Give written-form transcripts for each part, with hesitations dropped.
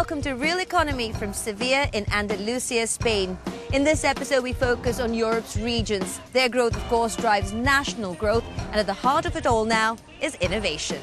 Welcome to Real Economy from Sevilla in Andalusia, Spain. In this episode, we focus on Europe's regions. Their growth, of course, drives national growth, and at the heart of it all now is innovation.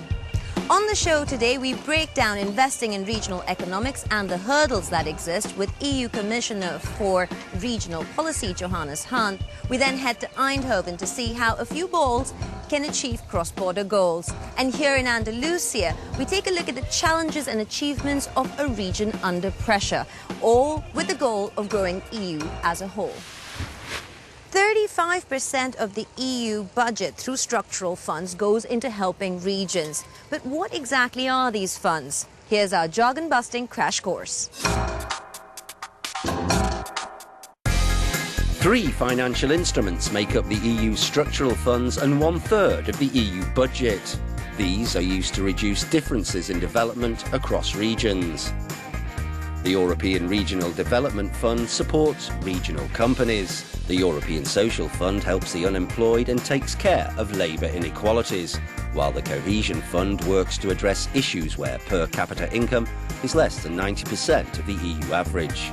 On the show today, we break down investing in regional economics and the hurdles that exist with EU Commissioner for Regional Policy, Johannes Hahn. We then head to Eindhoven to see how a few balls can achieve cross-border goals. And here in Andalusia, we take a look at the challenges and achievements of a region under pressure, all with the goal of growing EU as a whole. 35% of the EU budget through structural funds goes into helping regions. But what exactly are these funds? Here's our jargon-busting crash course. Three financial instruments make up the EU's structural funds and 1/3 of the EU budget. These are used to reduce differences in development across regions. The European Regional Development Fund supports regional companies. The European Social Fund helps the unemployed and takes care of labour inequalities, while the Cohesion Fund works to address issues where per capita income is less than 90% of the EU average.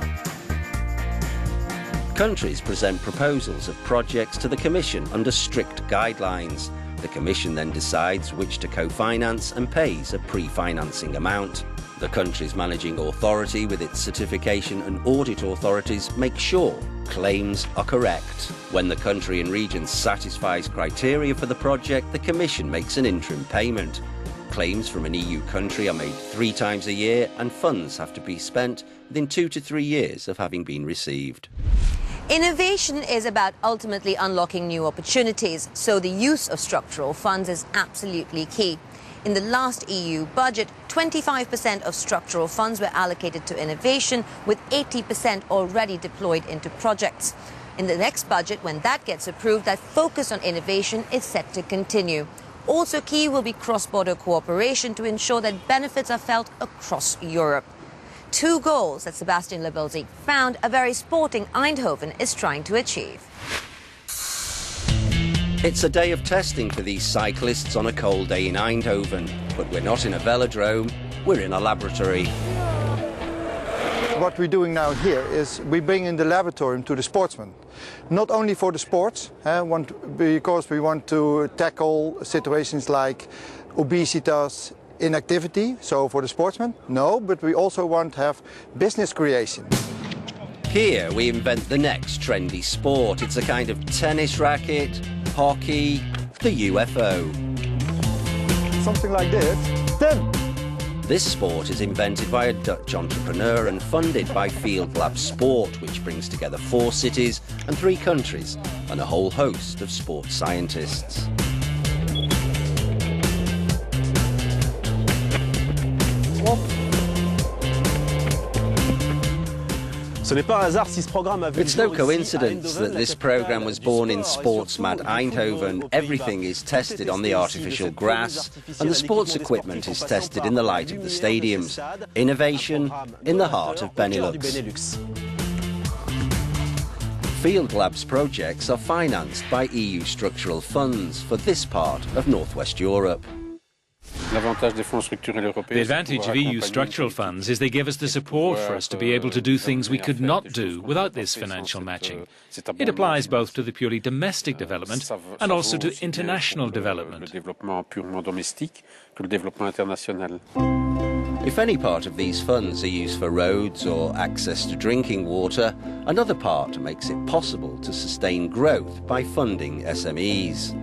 Countries present proposals of projects to the Commission under strict guidelines. The Commission then decides which to co-finance and pays a pre-financing amount. The country's managing authority, with its certification and audit authorities, makes sure claims are correct. When the country and region satisfies criteria for the project, the Commission makes an interim payment. Claims from an EU country are made 3 times a year, and funds have to be spent within 2 to 3 years of having been received. Innovation is about ultimately unlocking new opportunities, so the use of structural funds is absolutely key. In the last EU budget, 25% of structural funds were allocated to innovation, with 80% already deployed into projects. In the next budget, when that gets approved, that focus on innovation is set to continue. Also key will be cross-border cooperation to ensure that benefits are felt across Europe. 2 goals that Sebastian Lebelzik found a very sporting Eindhoven is trying to achieve. It's a day of testing for these cyclists on a cold day in Eindhoven. But we're not in a velodrome, we're in a laboratory. What we're doing now here is we bring in the laboratory to the sportsmen. Not only for the sports, because we want to tackle situations like obesitas, inactivity, so for the sportsmen, no, but we also want to have business creation. Here we invent the next trendy sport. It's a kind of tennis racket, hockey, the UFO. Something like this, then. This sport is invented by a Dutch entrepreneur and funded by Field Lab Sport, which brings together 4 cities and 3 countries and a whole host of sports scientists. It's no coincidence that this programme was born in sports-mad Eindhoven. Everything is tested on the artificial grass, and the sports equipment is tested in the light of the stadiums. Innovation in the heart of Benelux. Field Labs projects are financed by EU structural funds for this part of Northwest Europe. The advantage of EU structural funds is they give us the support for us to be able to do things we could not do without this financial matching. It applies both to the purely domestic development and also to international development. If any part of these funds are used for roads or access to drinking water, another part makes it possible to sustain growth by funding SMEs.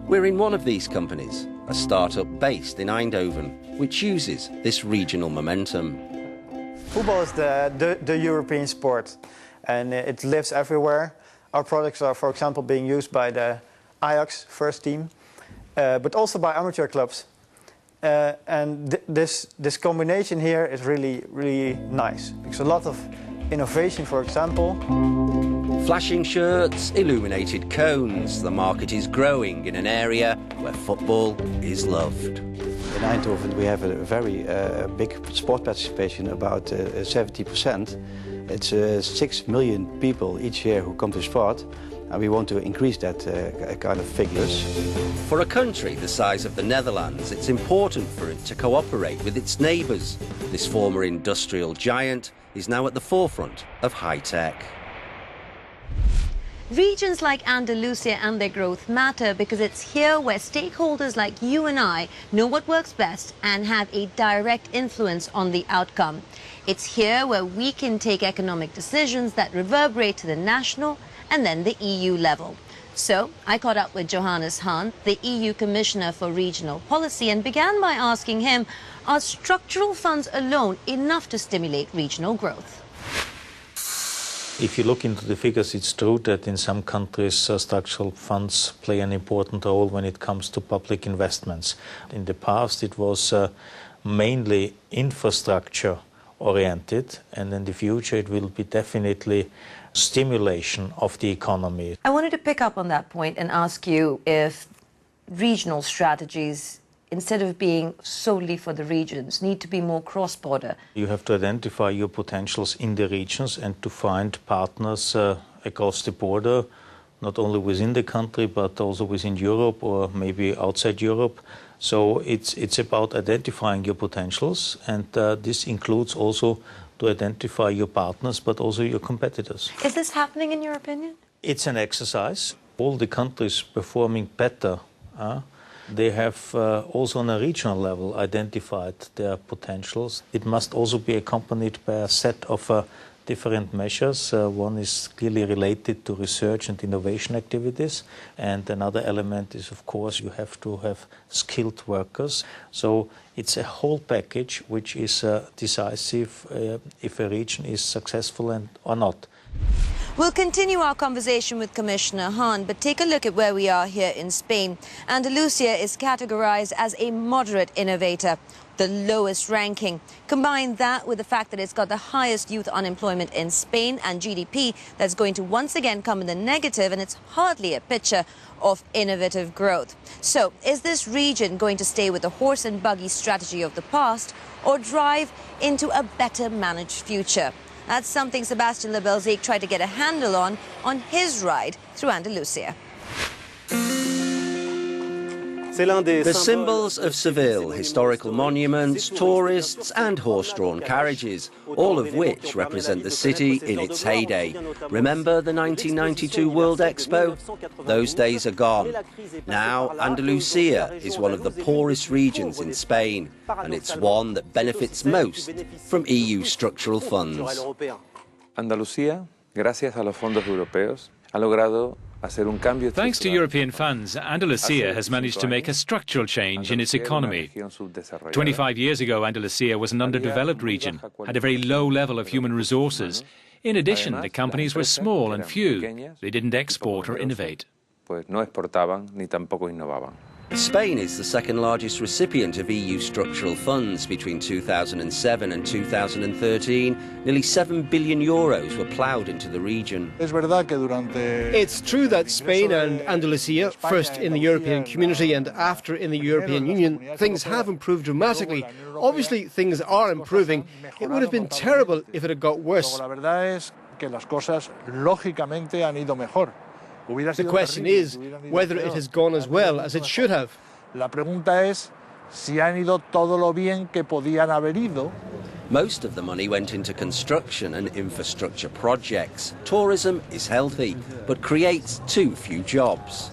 We're in one of these companies, a startup based in Eindhoven, which uses this regional momentum. Football is the European sport, and it lives everywhere. Our products are, for example, being used by the Ajax first team, but also by amateur clubs. And this combination here is really nice, because a lot of innovation, for example. Flashing shirts, illuminated cones. The market is growing in an area where football is loved. In Eindhoven we have a very big sport participation, about 70%. It's 6 million people each year who come to sport. and we want to increase that kind of figures. For a country the size of the Netherlands, it's important for it to cooperate with its neighbours. This former industrial giant is now at the forefront of high tech. Regions like Andalusia and their growth matter because it's here where stakeholders like you and I know what works best and have a direct influence on the outcome. It's here where we can take economic decisions that reverberate to the national and then the EU level. So I caught up with Johannes Hahn, the EU Commissioner for Regional Policy, and began by asking him, are structural funds alone enough to stimulate regional growth? If you look into the figures, it's true that in some countries structural funds play an important role when it comes to public investments. In the past it was mainly infrastructure oriented, and in the future it will be definitely stimulation of the economy. I wanted to pick up on that point and ask you if regional strategies, instead of being solely for the regions, need to be more cross-border. You have to identify your potentials in the regions and to find partners across the border, not only within the country but also within Europe or maybe outside Europe. So it's about identifying your potentials, and this includes also to identify your partners but also your competitors. Is this happening in your opinion? It's an exercise. All the countries performing better, they have also on a regional level identified their potentials. It must also be accompanied by a set of different measures. One is clearly related to research and innovation activities, and another element is, of course, you have to have skilled workers. So it's a whole package which is decisive if a region is successful or not. We'll continue our conversation with Commissioner Hahn, but take a look at where we are here in Spain. Andalusia is categorized as a moderate innovator, the lowest ranking. Combine that with the fact that it's got the highest youth unemployment in Spain and GDP that's going to once again come in the negative, and it's hardly a picture of innovative growth. So is this region going to stay with the horse and buggy strategy of the past or drive into a better managed future? That's something Sebastian Lebelzik tried to get a handle on his ride through Andalusia. The symbols of Seville, historical monuments, tourists and horse-drawn carriages, all of which represent the city in its heyday. Remember the 1992 World Expo? Those days are gone. Now Andalusia is one of the poorest regions in Spain, and it's one that benefits most from EU structural funds. Andalucía, gracias a los fondos europeos, ha logrado Thanks to European funds, Andalusia has managed to make a structural change in its economy. 25 years ago, Andalusia was an underdeveloped region, had a very low level of human resources. In addition, the companies were small and few. They didn't export or innovate. Spain is the second largest recipient of EU structural funds. Between 2007 and 2013, nearly €7 billion were ploughed into the region. It's true that Spain and Andalusia, first in the European Community and after in the European Union, things have improved dramatically. Obviously, things are improving. It would have been terrible if it had got worse. The question is whether it has gone as well as it should have. Most of the money went into construction and infrastructure projects. Tourism is healthy, but creates too few jobs.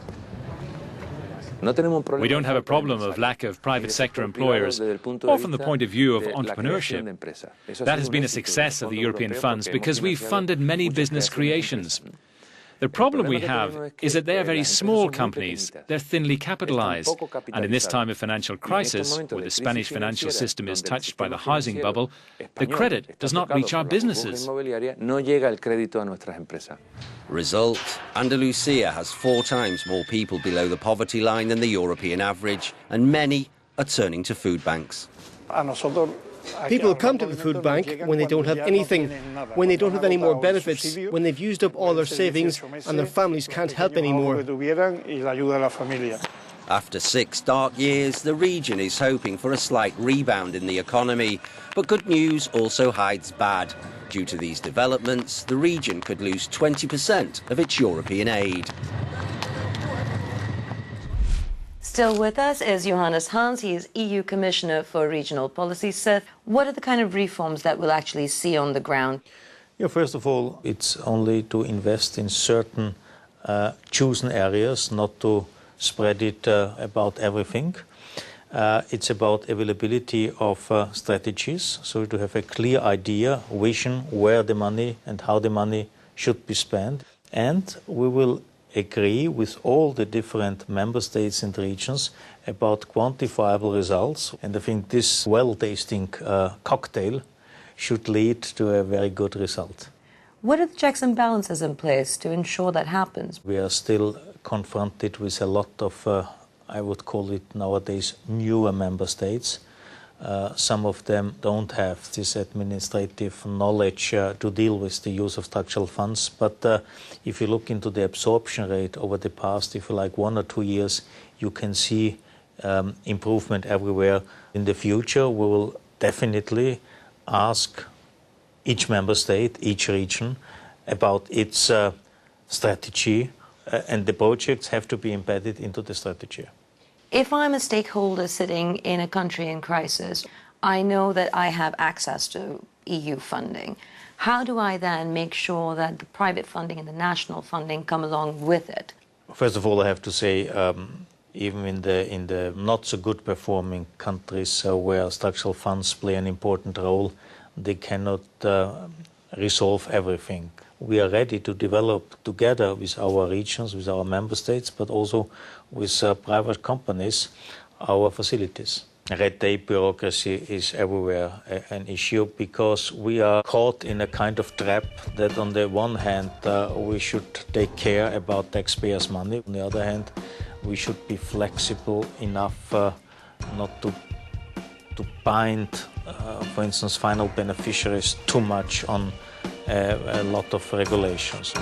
We don't have a problem of lack of private sector employers, or from the point of view of entrepreneurship. That has been a success of the European funds because we've funded many business creations. The problem we have is that they are very small companies. They're thinly capitalized. And in this time of financial crisis, where the Spanish financial system is touched by the housing bubble, the credit does not reach our businesses. Result, Andalusia has 4 times more people below the poverty line than the European average, and many are turning to food banks. People come to the food bank when they don't have anything, when they don't have any more benefits, when they've used up all their savings and their families can't help anymore. After 6 dark years, the region is hoping for a slight rebound in the economy. But good news also hides bad. Due to these developments, the region could lose 20% of its European aid. Still with us is Johannes Hans. He is EU Commissioner for Regional Policy. Sir, what are the kind of reforms that we'll actually see on the ground? Yeah, first of all, it's only to invest in certain chosen areas, not to spread it about everything. It's about availability of strategies, so to have a clear idea, vision, where the money and how the money should be spent. And we will agree with all the different member states and regions about quantifiable results. And I think this well-tasting cocktail should lead to a very good result. What are the checks and balances in place to ensure that happens? We are still confronted with a lot of, I would call it nowadays, newer member states. Some of them don't have this administrative knowledge to deal with the use of structural funds. But if you look into the absorption rate over the past, if you like, 1 or 2 years, you can see improvement everywhere. In the future, we will definitely ask each member state, each region, about its strategy, and the projects have to be embedded into the strategy. If I'm a stakeholder sitting in a country in crisis, I know that I have access to EU funding. How do I then make sure that the private funding and the national funding come along with it? First of all, I have to say, even in the not so good performing countries where structural funds play an important role, they cannot resolve everything. We are ready to develop together with our regions, with our member states, but also with private companies, our facilities. Red tape bureaucracy is everywhere an issue because we are caught in a kind of trap that on the one hand we should take care about taxpayers' money. On the other hand, we should be flexible enough not to bind, for instance, final beneficiaries too much on a lot of regulations.